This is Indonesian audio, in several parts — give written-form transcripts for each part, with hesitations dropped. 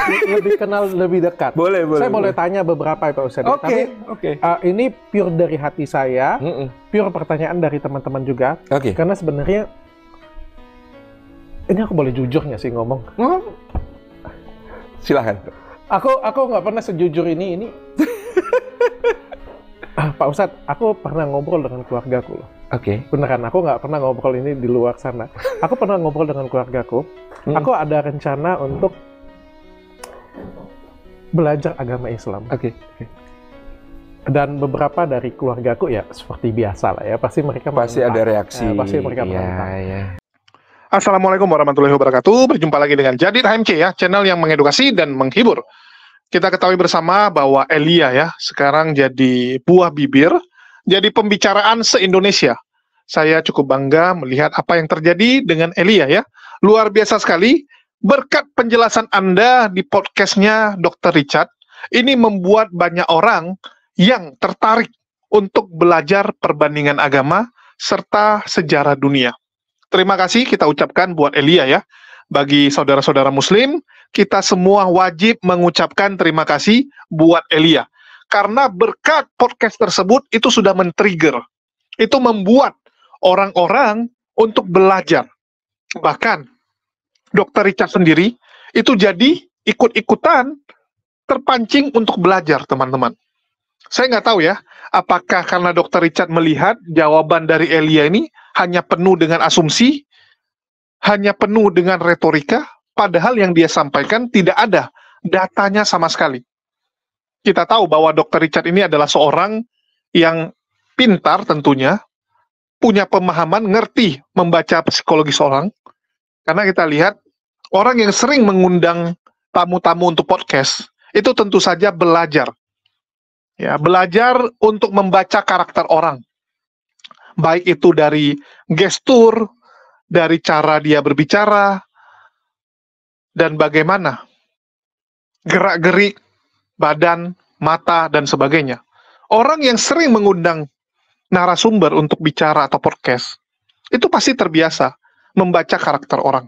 lebih kenal lebih dekat. Boleh. Saya boleh tanya beberapa ya Pak Ustadz. Oke. Ini pure dari hati saya, pure pertanyaan dari teman-teman juga. Karena sebenarnya ini aku boleh jujur nggak sih ngomong? Silahkan. Aku nggak pernah sejujur ini. Pak Ustadz, aku pernah ngobrol dengan keluargaku loh. Beneran, aku nggak pernah ngobrol ini di luar sana. Aku pernah ngobrol dengan keluargaku. Aku ada rencana untuk belajar agama Islam. Dan beberapa dari keluargaku ya seperti biasa lah ya, pasti mereka ada reaksi. Pasti mereka menentang. Assalamualaikum warahmatullahi wabarakatuh. Berjumpa lagi dengan Jadid HMC ya, channel yang mengedukasi dan menghibur. Kita ketahui bersama bahwa Elia ya sekarang jadi buah bibir, jadi pembicaraan se-Indonesia. Saya cukup bangga melihat apa yang terjadi dengan Elia ya. Luar biasa sekali. Berkat penjelasan Anda di podcastnya Dr. Richard, ini membuat banyak orang yang tertarik untuk belajar perbandingan agama serta sejarah dunia. Terima kasih kita ucapkan buat Elia ya. Bagi saudara-saudara muslim, kita semua wajib mengucapkan terima kasih buat Elia. Karena berkat podcast tersebut itu sudah men-trigger. Itu membuat orang-orang untuk belajar. Bahkan Dr. Richard sendiri itu jadi ikut-ikutan terpancing untuk belajar, teman-teman. Saya nggak tahu ya, apakah karena Dr. Richard melihat jawaban dari Elia ini hanya penuh dengan asumsi, hanya penuh dengan retorika, padahal yang dia sampaikan tidak ada datanya sama sekali. Kita tahu bahwa Dr. Richard ini adalah seorang yang pintar tentunya, punya pemahaman, ngerti membaca psikologi seorang, karena kita lihat orang yang sering mengundang tamu-tamu untuk podcast, itu tentu saja belajar. Ya, belajar untuk membaca karakter orang. Baik itu dari gestur, dari cara dia berbicara, dan bagaimana gerak-gerik badan, mata, dan sebagainya. Orang yang sering mengundang narasumber untuk bicara atau podcast, itu pasti terbiasa membaca karakter orang.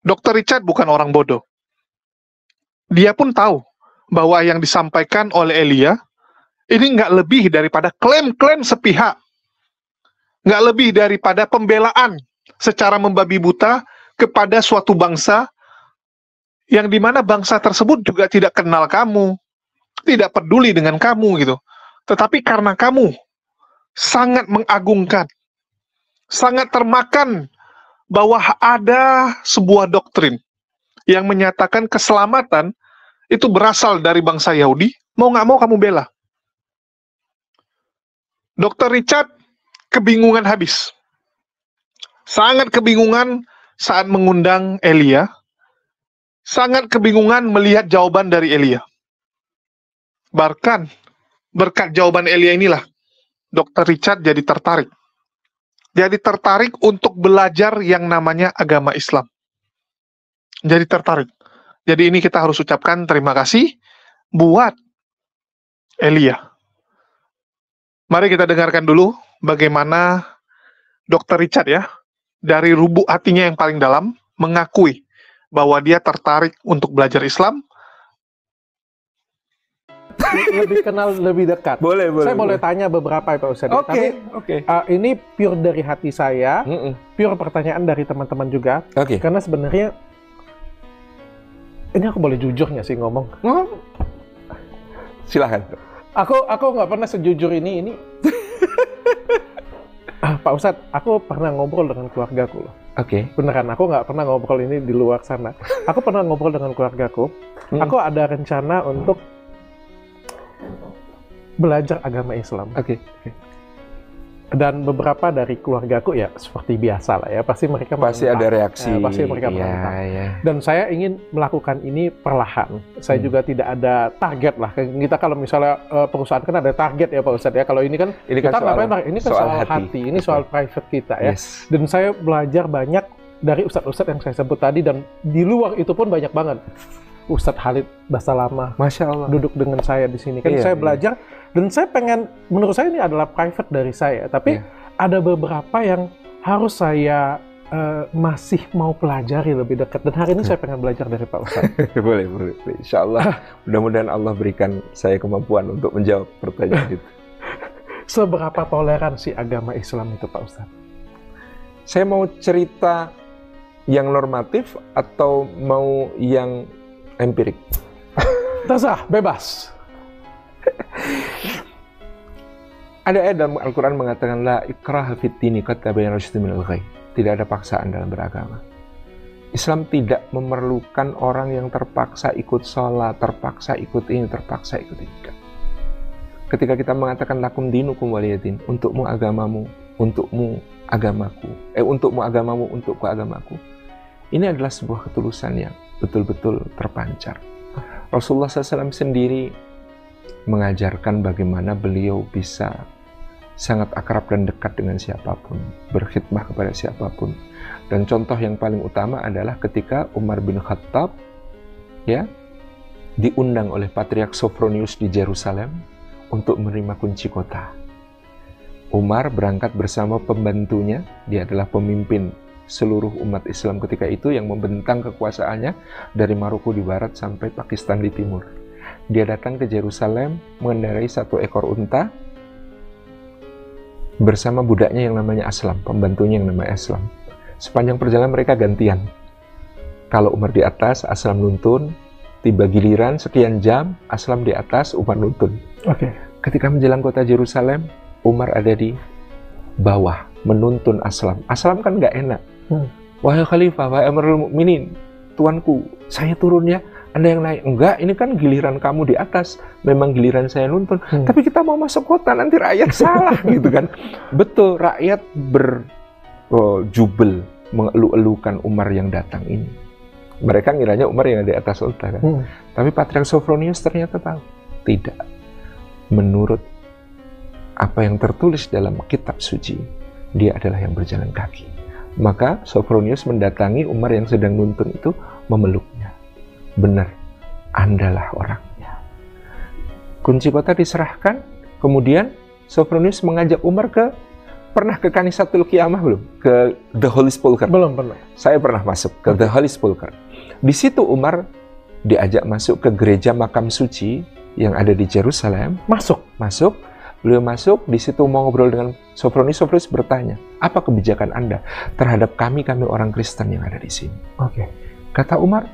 Dr. Richard bukan orang bodoh. Dia pun tahu bahwa yang disampaikan oleh Elia ini nggak lebih daripada klaim-klaim sepihak. Nggak lebih daripada pembelaan secara membabi buta kepada suatu bangsa yang dimana bangsa tersebut juga tidak kenal kamu, tidak peduli dengan kamu gitu. Tetapi karena kamu sangat mengagungkan, sangat termakan bahwa ada sebuah doktrin yang menyatakan keselamatan itu berasal dari bangsa Yahudi, mau nggak mau kamu bela. Dr. Richard kebingungan habis. Sangat kebingungan saat mengundang Elia. Sangat kebingungan melihat jawaban dari Elia. Bahkan berkat jawaban Elia inilah Dr. Richard jadi tertarik. Jadi tertarik untuk belajar yang namanya agama Islam. Jadi tertarik. Jadi ini kita harus ucapkan terima kasih buat Elia. Mari kita dengarkan dulu bagaimana Dr. Richard ya, dari lubuk hatinya yang paling dalam, mengakui bahwa dia tertarik untuk belajar Islam. Lebih kenal lebih dekat. Saya boleh tanya beberapa ya Pak Ustadz. Ini pure dari hati saya, pure pertanyaan dari teman-teman juga. Karena sebenarnya ini aku boleh jujur nggak sih ngomong? Silahkan. Aku nggak pernah sejujur ini. Pak Ustadz, aku pernah ngobrol dengan keluargaku loh. Beneran, aku nggak pernah ngobrol ini di luar sana. Aku pernah ngobrol dengan keluargaku. Aku ada rencana untuk belajar agama Islam. Dan beberapa dari keluargaku ya seperti biasa lah ya, pasti mereka ada reaksi. Pasti mereka menentang. Dan saya ingin melakukan ini perlahan. Saya juga tidak ada target lah. Kita kalau misalnya perusahaan kan ada target ya Pak Ustadz ya. Kalau ini kan kita ini kan soal hati, ini soal private kita ya. Dan saya belajar banyak dari ustadz-ustadz yang saya sebut tadi, dan di luar itu pun banyak banget. Ustadz Khalid Basalamah, Masya Allah, duduk dengan saya di sini kan. Saya belajar, dan saya pengen, menurut saya ini adalah private dari saya, tapi ada beberapa yang harus saya masih mau pelajari lebih dekat. Dan hari ini saya pengen belajar dari Pak Ustadz. boleh. Insya Allah, mudah-mudahan Allah berikan saya kemampuan untuk menjawab pertanyaan itu. Seberapa toleransi agama Islam itu Pak Ustadz? Saya mau cerita yang normatif atau mau yang empirik? Terserah, bebas. Ada ayat dalam Al-Quran mengatakan la ikraha fid dini qad tabayyana rusydu minal ghayy. Tidak ada paksaan dalam beragama. Islam tidak memerlukan orang yang terpaksa ikut sholat, terpaksa ikut ini, terpaksa ikut ini. Ketika kita mengatakan lakum dinukum waliyadin, untukmu agamamu, untukmu agamaku, untukmu agamamu, untukku agamaku. Ini adalah sebuah ketulusan yang betul-betul terpancar. Rasulullah SAW sendiri mengajarkan bagaimana beliau bisa sangat akrab dan dekat dengan siapapun, berkhidmah kepada siapapun. Dan contoh yang paling utama adalah ketika Umar bin Khattab diundang oleh Patriark Sophronius di Yerusalem untuk menerima kunci kota. Umar berangkat bersama pembantunya, dia adalah pemimpin seluruh umat Islam ketika itu yang membentang kekuasaannya dari Maroko di barat sampai Pakistan di timur. Dia datang ke Yerusalem mengendarai 1 ekor unta bersama budaknya yang namanya Aslam, pembantunya yang namanya Aslam. Sepanjang perjalanan mereka gantian. Kalau Umar di atas, Aslam nuntun. Tiba giliran sekian jam, Aslam di atas, Umar nuntun. Ketika menjelang kota Yerusalem, Umar ada di bawah menuntun Aslam. Aslam kan nggak enak. Wahai Khalifah, wahai Amirul Mukminin, tuanku, saya turun ya. Anda yang naik. Enggak, ini kan giliran kamu di atas. Memang giliran saya nuntun. Tapi kita mau masuk kota, nanti rakyat salah gitu kan. Betul, rakyat berjubel mengeluh-elukan Umar yang datang ini. Mereka ngiranya Umar yang ada di atas unta kan. Tapi Patriark Sophronius ternyata tahu. Tidak. Menurut apa yang tertulis dalam kitab suci, dia adalah yang berjalan kaki. Maka Sophronius mendatangi Umar yang sedang nuntun itu, memeluknya. Benar, Andalah orangnya. Kunci kota diserahkan, kemudian Sophronius mengajak Umar pernah ke Kanisatul Qiyamah belum? Ke The Holy Sepulchre? Belum pernah. Saya pernah masuk ke The Holy Sepulchre. Di situ Umar diajak masuk ke gereja makam suci yang ada di Yerusalem. Masuk. Beliau masuk, di situ mau ngobrol dengan Sophronius. Sophronius bertanya, apa kebijakan Anda terhadap kami orang Kristen yang ada di sini? Kata Umar,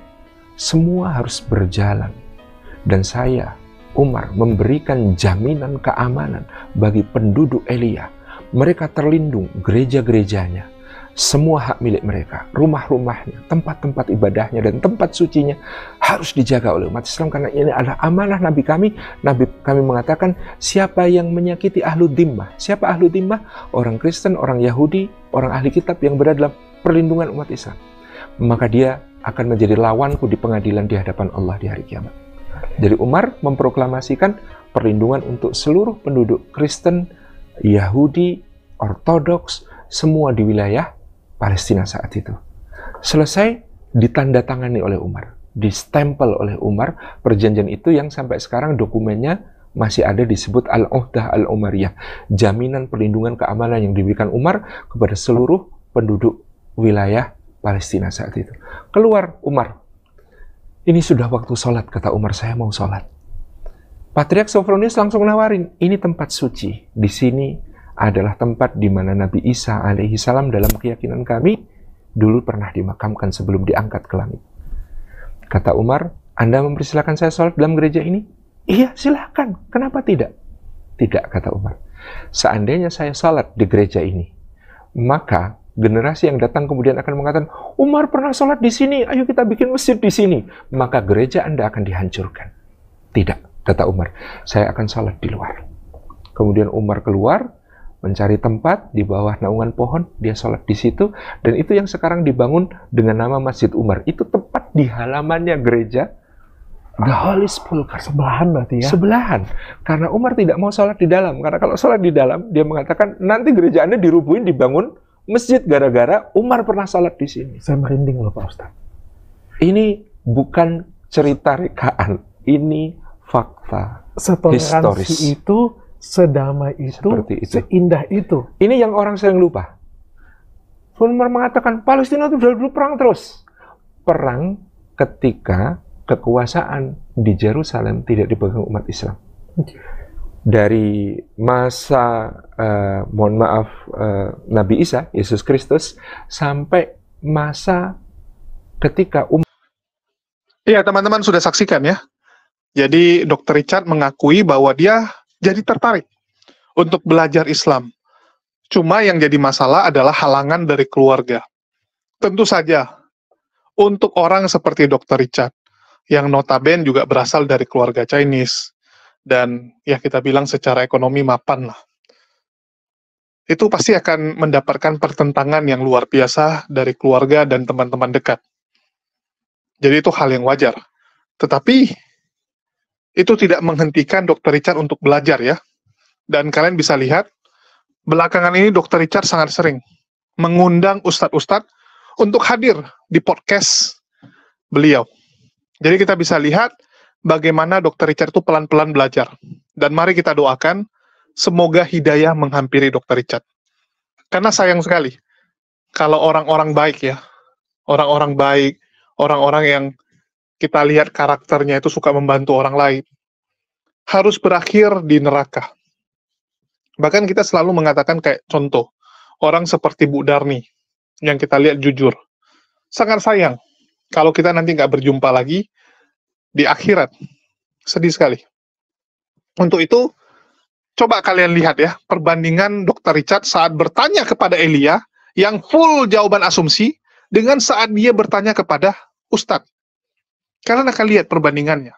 semua harus berjalan. Dan saya, Umar, memberikan jaminan keamanan bagi penduduk Elia. Mereka terlindung, gereja-gerejanya, semua hak milik mereka, rumah-rumahnya, tempat-tempat ibadahnya, dan tempat sucinya harus dijaga oleh umat Islam, karena ini adalah amanah Nabi kami. Nabi kami mengatakan, siapa yang menyakiti ahlu dhimmah? Siapa ahlu dhimmah? Orang Kristen, orang Yahudi, orang ahli kitab yang berada dalam perlindungan umat Islam. Maka dia akan menjadi lawanku di pengadilan di hadapan Allah di hari kiamat. Jadi Umar memproklamasikan perlindungan untuk seluruh penduduk Kristen, Yahudi, Ortodoks, semua di wilayah Palestina saat itu. Selesai, ditandatangani oleh Umar, distempel oleh Umar, perjanjian itu yang sampai sekarang dokumennya masih ada, disebut Al-Uhdah Al-Umariyah, jaminan perlindungan keamanan yang diberikan Umar kepada seluruh penduduk wilayah Palestina saat itu. Keluar Umar. Ini sudah waktu sholat, kata Umar, saya mau sholat. Patriark Sophronius langsung nawarin, ini tempat suci. Di sini adalah tempat di mana Nabi Isa alaihi salam dalam keyakinan kami dulu pernah dimakamkan sebelum diangkat ke langit. Kata Umar, Anda mempersilahkan saya sholat dalam gereja ini? Iya, silahkan. Kenapa tidak? Tidak, kata Umar. Seandainya saya sholat di gereja ini, maka generasi yang datang kemudian akan mengatakan, Umar pernah sholat di sini, ayo kita bikin masjid di sini. Maka gereja Anda akan dihancurkan. Tidak, kata Umar, saya akan sholat di luar. Kemudian Umar keluar, mencari tempat di bawah naungan pohon, dia sholat di situ, dan itu yang sekarang dibangun dengan nama Masjid Umar. Itu tepat di halamannya gereja The Holy Sepulchre. Sebelahan berarti ya? Sebelahan. Karena Umar tidak mau sholat di dalam. Karena kalau sholat di dalam, dia mengatakan, nanti gereja Anda dirubuhin, dibangun masjid gara-gara Umar pernah sholat di sini. Saya merinding loh Pak Ustadz. Ini bukan cerita rekaan, ini fakta historis. Itu sedamai itu, seindah itu. Ini yang orang sering lupa. Umar mengatakan Palestina itu dulu perang terus. Perang ketika kekuasaan di Yerusalem tidak dipegang umat Islam. Dari masa, mohon maaf, Nabi Isa, Yesus Kristus, sampai masa ketika umat. Iya, teman-teman sudah saksikan ya. Jadi Dr. Richard mengakui bahwa dia jadi tertarik untuk belajar Islam. Cuma yang jadi masalah adalah halangan dari keluarga. Tentu saja, untuk orang seperti Dr. Richard, yang notabene juga berasal dari keluarga Chinese, dan ya kita bilang secara ekonomi mapan lah, itu pasti akan mendapatkan pertentangan yang luar biasa dari keluarga dan teman-teman dekat. Jadi itu hal yang wajar. Tetapi, itu tidak menghentikan Dr. Richard untuk belajar ya. Dan kalian bisa lihat, belakangan ini Dr. Richard sangat sering mengundang ustadz-ustadz untuk hadir di podcast beliau. Jadi kita bisa lihat bagaimana Dr. Richard itu pelan-pelan belajar. Dan mari kita doakan, semoga hidayah menghampiri Dr. Richard. Karena sayang sekali, kalau orang-orang baik ya, orang-orang baik, orang-orang yang kita lihat karakternya itu suka membantu orang lain, harus berakhir di neraka. Bahkan kita selalu mengatakan kayak contoh, orang seperti Bu Darni, yang kita lihat jujur. Sangat sayang, kalau kita nanti nggak berjumpa lagi di akhirat. Sedih sekali. Untuk itu, coba kalian lihat ya, perbandingan Dr. Richard saat bertanya kepada Elia, yang full jawaban asumsi, dengan saat dia bertanya kepada Ustadz. Kalian akan lihat perbandingannya.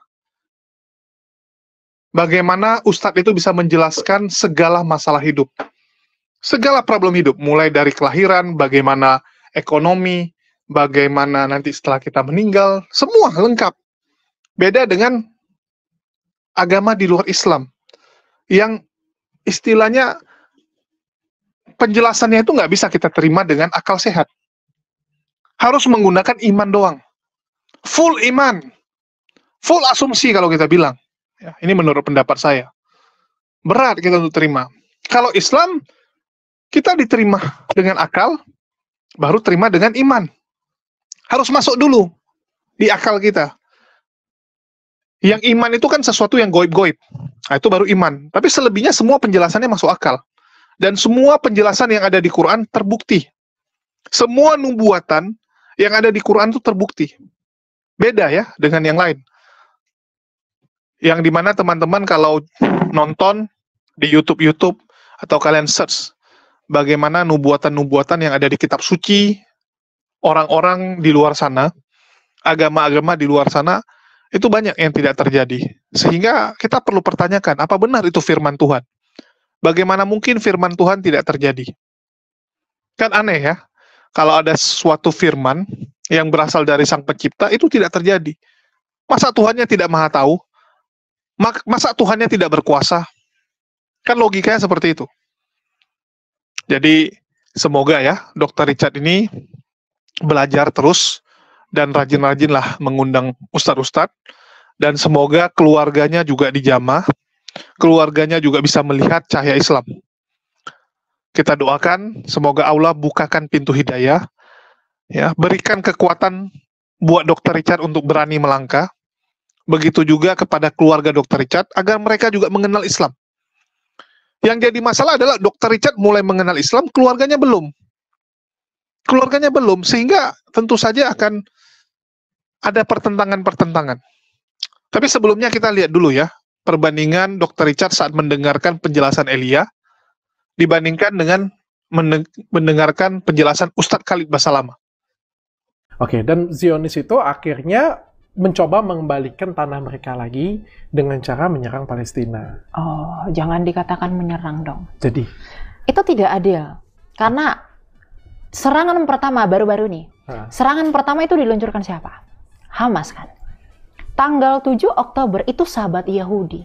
Bagaimana Ustadz itu bisa menjelaskan segala masalah hidup. Segala problem hidup, mulai dari kelahiran, bagaimana ekonomi, bagaimana nanti setelah kita meninggal, semua lengkap. Beda dengan agama di luar Islam, yang istilahnya penjelasannya itu nggak bisa kita terima dengan akal sehat. Harus menggunakan iman doang. Full iman. Full asumsi kalau kita bilang. Ya, ini menurut pendapat saya. Berat kita untuk terima. Kalau Islam, kita diterima dengan akal, baru terima dengan iman. Harus masuk dulu di akal kita. Yang iman itu kan sesuatu yang goib-goib. Nah, itu baru iman. Tapi selebihnya semua penjelasannya masuk akal. Dan semua penjelasan yang ada di Quran terbukti. Semua nubuatan yang ada di Quran itu terbukti. Beda ya dengan yang lain. Yang dimana teman-teman kalau nonton di YouTube atau kalian search bagaimana nubuatan-nubuatan yang ada di kitab suci orang-orang di luar sana, agama-agama di luar sana, itu banyak yang tidak terjadi. Sehingga kita perlu pertanyakan, apa benar itu firman Tuhan? Bagaimana mungkin firman Tuhan tidak terjadi? Kan aneh ya, kalau ada suatu firman yang berasal dari Sang Pencipta, itu tidak terjadi. Masa Tuhannya tidak maha tahu? Masa Tuhannya tidak berkuasa? Kan logikanya seperti itu. Jadi, semoga ya, Dr. Richard ini belajar terus, dan rajin-rajinlah mengundang ustadz-ustadz, dan semoga keluarganya juga dijamah, keluarganya juga bisa melihat cahaya Islam. Kita doakan, semoga Allah bukakan pintu hidayah, ya, berikan kekuatan buat Dr. Richard untuk berani melangkah, begitu juga kepada keluarga Dr. Richard, agar mereka juga mengenal Islam. Yang jadi masalah adalah Dr. Richard mulai mengenal Islam, keluarganya belum. Keluarganya belum, sehingga tentu saja akan ada pertentangan-pertentangan. Tapi sebelumnya kita lihat dulu ya, perbandingan Dr. Richard saat mendengarkan penjelasan Elia, dibandingkan dengan mendengarkan penjelasan Ustadz Khalid Basalamah. Oke, dan Zionis itu akhirnya mencoba mengembalikan tanah mereka lagi dengan cara menyerang Palestina. Oh, jangan dikatakan menyerang dong. Jadi? Itu tidak adil. Karena serangan pertama baru-baru nih. Serangan pertama itu diluncurkan siapa? Hamas kan. Tanggal 7 Oktober itu sahabat Yahudi.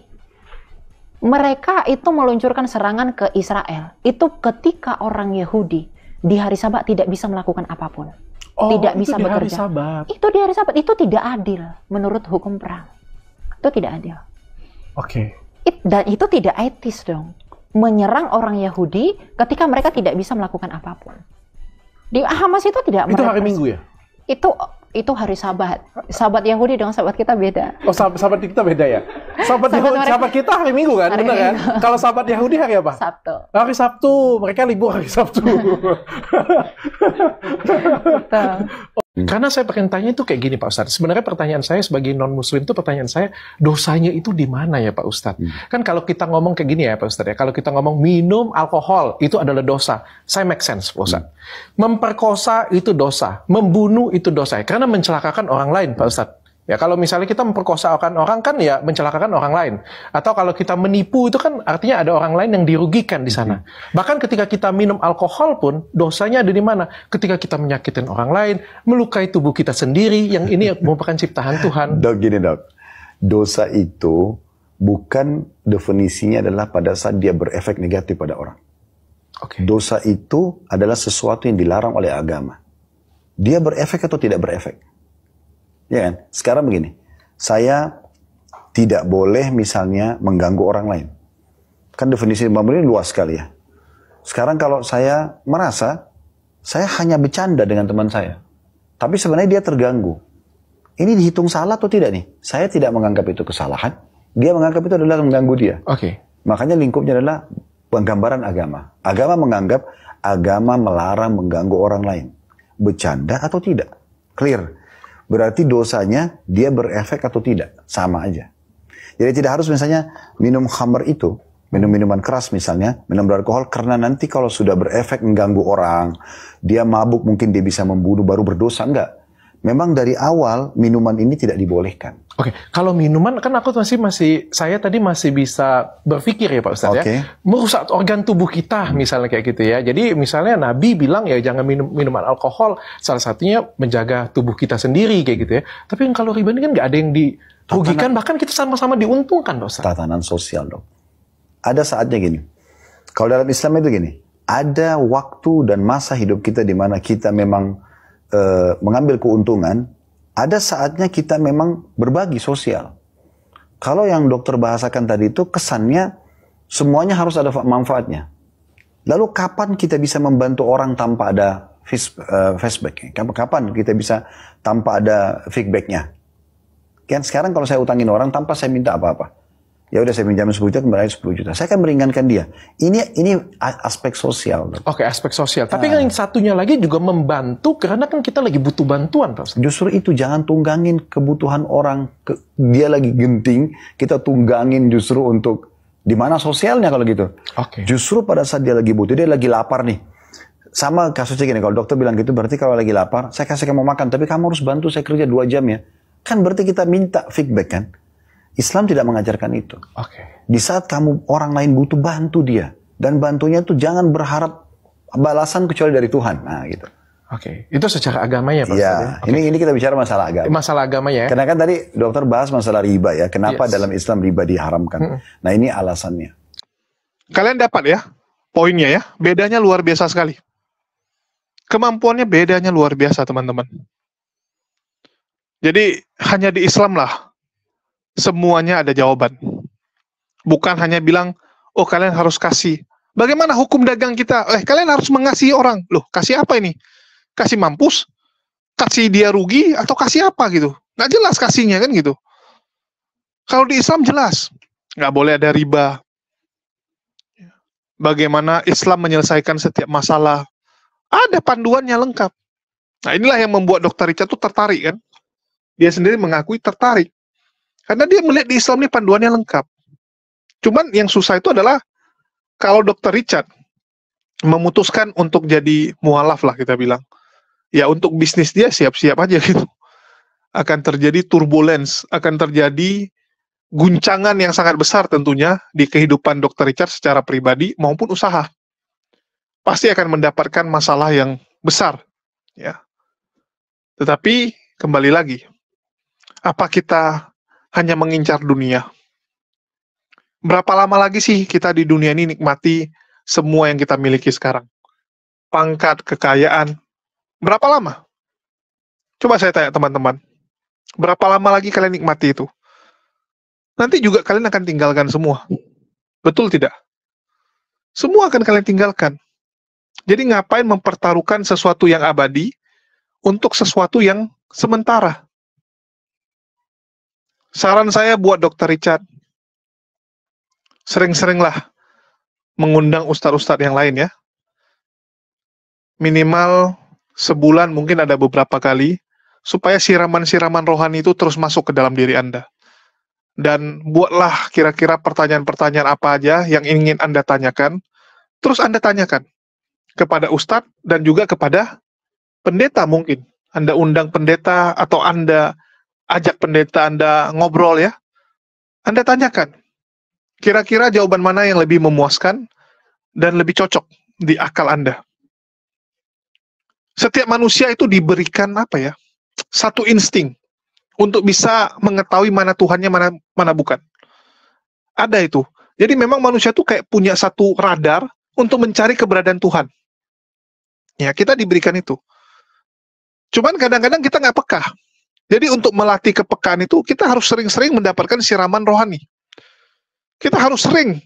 Mereka itu meluncurkan serangan ke Israel. Itu ketika orang Yahudi di hari Sabat tidak bisa melakukan apapun. Tidak bisa bekerja. Itu di hari Sabat. Itu tidak adil menurut hukum perang. Itu tidak adil. Oke. Dan itu tidak etis dong. Menyerang orang Yahudi ketika mereka tidak bisa melakukan apapun. Di Hamas itu tidak itu hari Minggu ya? Itu hari Sabat. Sabat Yahudi dengan sabat kita beda. Oh, sabat kita beda ya? Sabat kita hari Minggu kan? Benar kan? Kalau sabat Yahudi hari apa? Sabtu. Hari Sabtu. Mereka libur hari Sabtu. Karena saya pengen tanya itu kayak gini Pak Ustadz. Sebenarnya pertanyaan saya sebagai non-muslim itu pertanyaan saya, dosanya itu di mana ya Pak Ustadz? Kan kalau kita ngomong kayak gini ya Pak Ustadz ya, kalau kita ngomong minum alkohol itu adalah dosa. Saya make sense Pak Ustadz. Memperkosa itu dosa. Membunuh itu dosa. Karena mencelakakan orang lain Pak Ustadz. Ya kalau misalnya kita memperkosakan orang kan ya mencelakakan orang lain. Atau kalau kita menipu itu kan artinya ada orang lain yang dirugikan di sana. Bahkan ketika kita minum alkohol pun dosanya ada di mana? Ketika kita menyakitin orang lain, melukai tubuh kita sendiri yang ini merupakan ciptaan Tuhan. Dok, gini dok. Dosa itu bukan definisinya adalah pada saat dia berefek negatif pada orang. Dosa itu adalah sesuatu yang dilarang oleh agama. Dia berefek atau tidak berefek? Ya kan? Sekarang begini, saya tidak boleh misalnya mengganggu orang lain. Kan definisi ini luas sekali ya. Sekarang kalau saya merasa, saya hanya bercanda dengan teman saya. Tapi sebenarnya dia terganggu. Ini dihitung salah atau tidak nih? Saya tidak menganggap itu kesalahan. Dia menganggap itu adalah mengganggu dia. Makanya lingkupnya adalah penggambaran agama. Agama menganggap, agama melarang mengganggu orang lain. Bercanda atau tidak? Clear. Berarti dosanya dia berefek atau tidak, sama aja. Jadi tidak harus misalnya minum khamr itu, minum minuman keras misalnya, minum beralkohol karena nanti kalau sudah berefek mengganggu orang, dia mabuk mungkin dia bisa membunuh baru berdosa, enggak. Memang dari awal minuman ini tidak dibolehkan. Kalau minuman kan aku saya tadi masih bisa berpikir ya Pak Ustadz ya, merusak organ tubuh kita misalnya kayak gitu ya. Jadi misalnya Nabi bilang ya jangan minum minuman alkohol, salah satunya menjaga tubuh kita sendiri kayak gitu ya. Tapi kalau riba ini kan nggak ada yang dirugikan, bahkan kita sama-sama diuntungkan Pak Ustadz. Tatanan sosial dok. Ada saatnya gini, kalau dalam Islam itu gini, ada waktu dan masa hidup kita di mana kita memang mengambil keuntungan, ada saatnya kita memang berbagi sosial. Kalau yang dokter bahasakan tadi itu kesannya semuanya harus ada manfaatnya. Lalu kapan kita bisa membantu orang tanpa ada feedback? Kapan kita bisa tanpa ada feedbacknya? Kan sekarang kalau saya utangin orang tanpa saya minta apa-apa, ya udah saya pinjam 10 juta kembali 10 juta. Saya akan meringankan dia. Ini aspek sosial. Aspek sosial. Tapi yang satunya lagi juga membantu karena kan kita lagi butuh bantuan. Justru itu jangan tunggangin kebutuhan orang. Dia lagi genting, kita tunggangin justru untuk di mana sosialnya kalau gitu. Justru pada saat dia lagi butuh, dia lagi lapar nih. Sama kasusnya gini, kalau dokter bilang gitu berarti kalau lagi lapar, saya kasih kamu makan, tapi kamu harus bantu saya kerja 2 jam ya. Kan berarti kita minta feedback kan. Islam tidak mengajarkan itu. Di saat kamu orang lain butuh, bantu dia. Dan bantunya itu jangan berharap balasan kecuali dari Tuhan. Nah gitu. Itu secara agama ya Pak? Ya, ini kita bicara masalah agama. Masalah agama ya? Karena kan tadi dokter bahas masalah riba ya. Kenapa dalam Islam riba diharamkan? Nah ini alasannya. Kalian dapat ya poinnya ya. Bedanya luar biasa sekali. Kemampuannya bedanya luar biasa teman-teman. Jadi hanya di Islam lah semuanya ada jawaban. Bukan hanya bilang, oh kalian harus kasih. Bagaimana hukum dagang kita? Kalian harus mengasihi orang. Loh, kasih apa ini? Kasih mampus? Kasih dia rugi? Atau kasih apa gitu? Nggak jelas kasihnya kan gitu. Kalau di Islam jelas. Nggak boleh ada riba. Bagaimana Islam menyelesaikan setiap masalah. Ada panduannya lengkap. Nah inilah yang membuat Dr. Richard tuh tertarik kan. Dia sendiri mengakui tertarik. Karena dia melihat di Islam ini panduannya lengkap. Cuman yang susah itu adalah kalau Dr. Richard memutuskan untuk jadi mualaf lah kita bilang. Ya untuk bisnis dia siap-siap aja gitu. Akan terjadi turbulence, akan terjadi guncangan yang sangat besar tentunya di kehidupan Dr. Richard secara pribadi maupun usaha. Pasti akan mendapatkan masalah yang besar. Ya. Tetapi kembali lagi, apa kita hanya mengincar dunia? Berapa lama lagi sih kita di dunia ini nikmati semua yang kita miliki sekarang? Pangkat, kekayaan. Berapa lama? Coba saya tanya teman-teman. Berapa lama lagi kalian nikmati itu? Nanti juga kalian akan tinggalkan semua. Betul tidak? Semua akan kalian tinggalkan. Jadi ngapain mempertaruhkan sesuatu yang abadi untuk sesuatu yang sementara? Saran saya buat Dr. Richard, sering-seringlah mengundang ustadz-ustadz yang lain ya. Minimal sebulan mungkin ada beberapa kali, supaya siraman-siraman rohani itu terus masuk ke dalam diri Anda. Dan buatlah kira-kira pertanyaan-pertanyaan apa aja yang ingin Anda tanyakan, terus Anda tanyakan kepada ustadz dan juga kepada pendeta mungkin. Anda undang pendeta atau Anda ajak pendeta Anda ngobrol ya. Anda tanyakan, kira-kira jawaban mana yang lebih memuaskan dan lebih cocok di akal Anda. Setiap manusia itu diberikan apa ya? Satu insting untuk bisa mengetahui mana Tuhannya, mana bukan. Ada itu. Jadi memang manusia itu kayak punya satu radar untuk mencari keberadaan Tuhan. Ya, kita diberikan itu. Cuman kadang-kadang kita nggak peka. Jadi untuk melatih kepekaan itu, kita harus sering-sering mendapatkan siraman rohani. Kita harus sering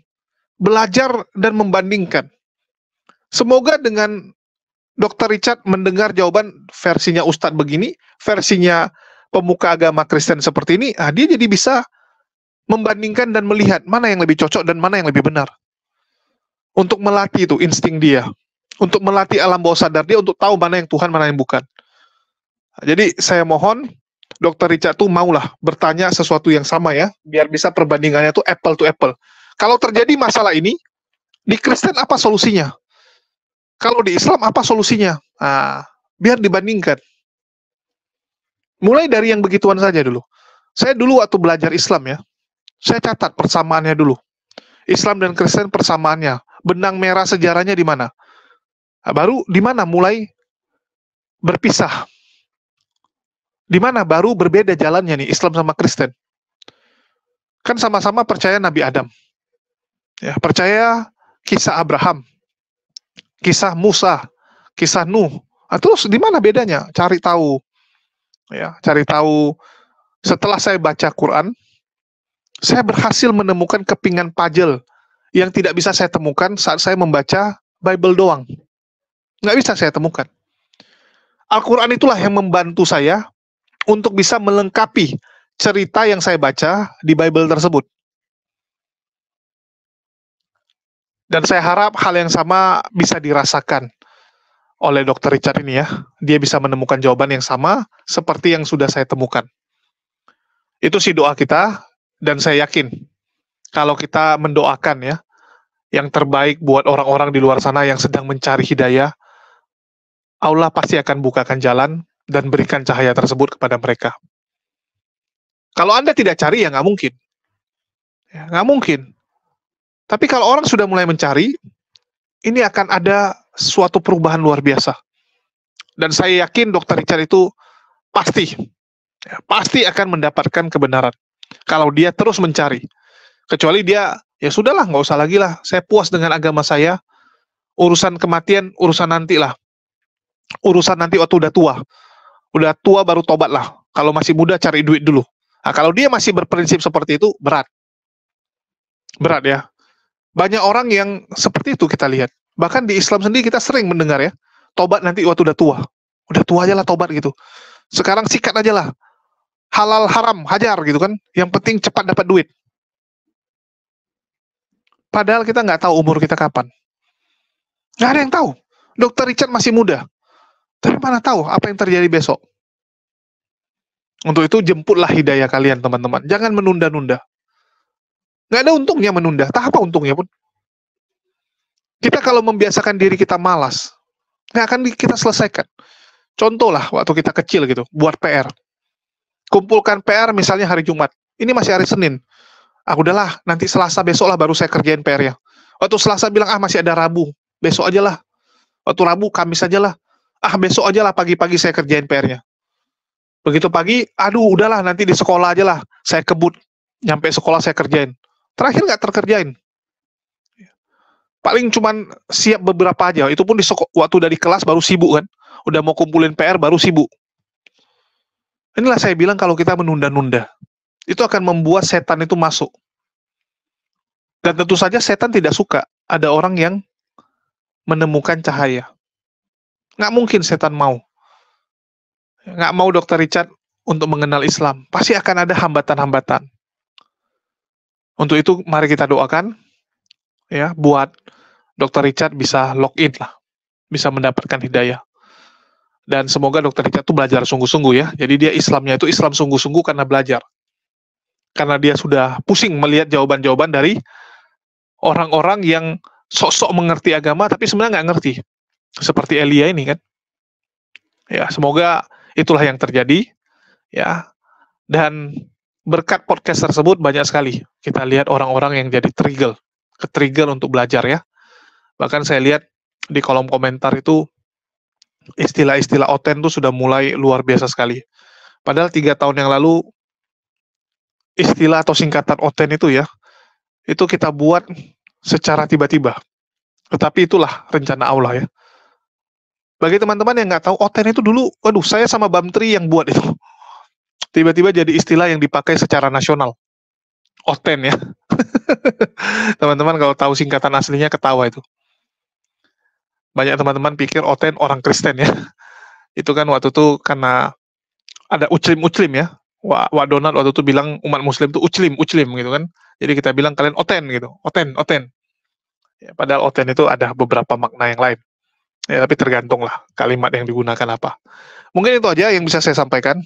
belajar dan membandingkan. Semoga dengan Dr. Richard mendengar jawaban versinya Ustadz begini, versinya pemuka agama Kristen seperti ini, dia jadi bisa membandingkan dan melihat mana yang lebih cocok dan mana yang lebih benar. Untuk melatih itu insting dia. Untuk melatih alam bawah sadar dia untuk tahu mana yang Tuhan, mana yang bukan. Jadi saya mohon Dr. Richard tuh maulah bertanya sesuatu yang sama ya, biar bisa perbandingannya tuh apple to apple. Kalau terjadi masalah ini, di Kristen apa solusinya? Kalau di Islam apa solusinya? Biar dibandingkan. Mulai dari yang begituan saja dulu. Saya dulu waktu belajar Islam ya, saya catat persamaannya dulu. Islam dan Kristen persamaannya. Benang merah sejarahnya di mana? Baru di mana mulai berpisah? Di mana baru berbeda jalannya nih Islam sama Kristen? Kan sama-sama percaya Nabi Adam. Ya, percaya kisah Abraham, kisah Musa, kisah Nuh. Terus di mana bedanya? Cari tahu. Ya, cari tahu. Setelah saya baca Quran, saya berhasil menemukan kepingan puzzle yang tidak bisa saya temukan saat saya membaca Bible doang. Nggak bisa saya temukan. Al-Quran itulah yang membantu saya untuk bisa melengkapi cerita yang saya baca di Bible tersebut. Dan saya harap hal yang sama bisa dirasakan oleh Dr. Richard ini ya. Dia bisa menemukan jawaban yang sama seperti yang sudah saya temukan. Itu sih doa kita, dan saya yakin kalau kita mendoakan ya, yang terbaik buat orang-orang di luar sana yang sedang mencari hidayah, Allah pasti akan bukakan jalan dan berikan cahaya tersebut kepada mereka. Kalau Anda tidak cari, ya nggak mungkin. Ya, nggak mungkin. Tapi kalau orang sudah mulai mencari, ini akan ada suatu perubahan luar biasa. Dan saya yakin Dr. Richard itu pasti akan mendapatkan kebenaran. Kalau dia terus mencari. Kecuali dia, ya sudahlah, nggak usah lagi lah. Saya puas dengan agama saya. Urusan kematian, urusan nanti lah. Urusan nanti waktu udah tua. Udah tua baru tobat lah. Kalau masih muda cari duit dulu. Kalau dia masih berprinsip seperti itu, berat. Berat ya. Banyak orang yang seperti itu kita lihat. Bahkan di Islam sendiri kita sering mendengar ya. Tobat nanti waktu udah tua. Udah tua aja lah tobat gitu. Sekarang sikat aja lah. Halal haram, hajar gitu kan. Yang penting cepat dapat duit. Padahal kita nggak tahu umur kita kapan. Nggak ada yang tahu. Dr. Richard masih muda. Tapi mana tahu apa yang terjadi besok. Untuk itu jemputlah hidayah kalian teman-teman. Jangan menunda-nunda. Nggak ada untungnya menunda. Tak apa untungnya pun. Kita kalau membiasakan diri kita malas, nggak akan kita selesaikan. Contoh lah waktu kita kecil gitu, buat PR. Kumpulkan PR misalnya hari Jumat. Ini masih hari Senin. Udahlah, nanti Selasa besok lah baru saya kerjain PR-nya. Waktu Selasa bilang, masih ada Rabu. Besok aja lah. Waktu Rabu, Kamis aja lah. Besok aja lah pagi-pagi saya kerjain PR-nya. Begitu pagi, udahlah nanti di sekolah aja lah. Saya kebut. Nyampe sekolah saya kerjain. Terakhir nggak terkerjain. Paling cuman siap beberapa aja. Itu pun waktu dari kelas baru sibuk kan. Udah mau kumpulin PR baru sibuk. Inilah saya bilang kalau kita menunda-nunda. Itu akan membuat setan itu masuk. Dan tentu saja setan tidak suka ada orang yang menemukan cahaya. Nggak mungkin setan mau. Nggak mau Dr. Richard untuk mengenal Islam. Pasti akan ada hambatan-hambatan. Untuk itu mari kita doakan ya buat Dr. Richard bisa login lah, bisa mendapatkan hidayah. Dan semoga Dr. Richard itu belajar sungguh-sungguh ya. Jadi dia Islamnya itu Islam sungguh-sungguh karena belajar. Karena dia sudah pusing melihat jawaban-jawaban dari orang-orang yang sok-sok mengerti agama tapi sebenarnya nggak ngerti. Seperti Elia ini kan. Ya, semoga itulah yang terjadi ya. Dan berkat podcast tersebut banyak sekali kita lihat orang-orang yang jadi ke-trigger untuk belajar ya. Bahkan saya lihat di kolom komentar itu istilah-istilah oten itu sudah mulai luar biasa sekali. Padahal 3 tahun yang lalu istilah atau singkatan oten itu ya, itu kita buat secara tiba-tiba. Tetapi itulah rencana Allah ya. Bagi teman-teman yang nggak tahu, oten itu dulu, waduh, saya sama Bamtri yang buat itu. Tiba-tiba jadi istilah yang dipakai secara nasional. Oten ya. Teman-teman kalau tahu singkatan aslinya ketawa itu. Banyak teman-teman pikir oten orang Kristen ya. Itu kan waktu itu karena ada uclim ya. Wak Donald waktu itu bilang umat muslim itu uclim gitu kan. Jadi kita bilang kalian oten gitu. Oten. Ya, padahal oten itu ada beberapa makna yang lain. Ya, tapi tergantung lah kalimat yang digunakan apa. Mungkin itu aja yang bisa saya sampaikan.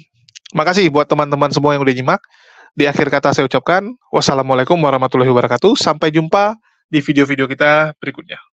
Makasih buat teman-teman semua yang udah nyimak. Di akhir kata saya ucapkan wassalamualaikum warahmatullahi wabarakatuh. Sampai jumpa di video-video kita berikutnya.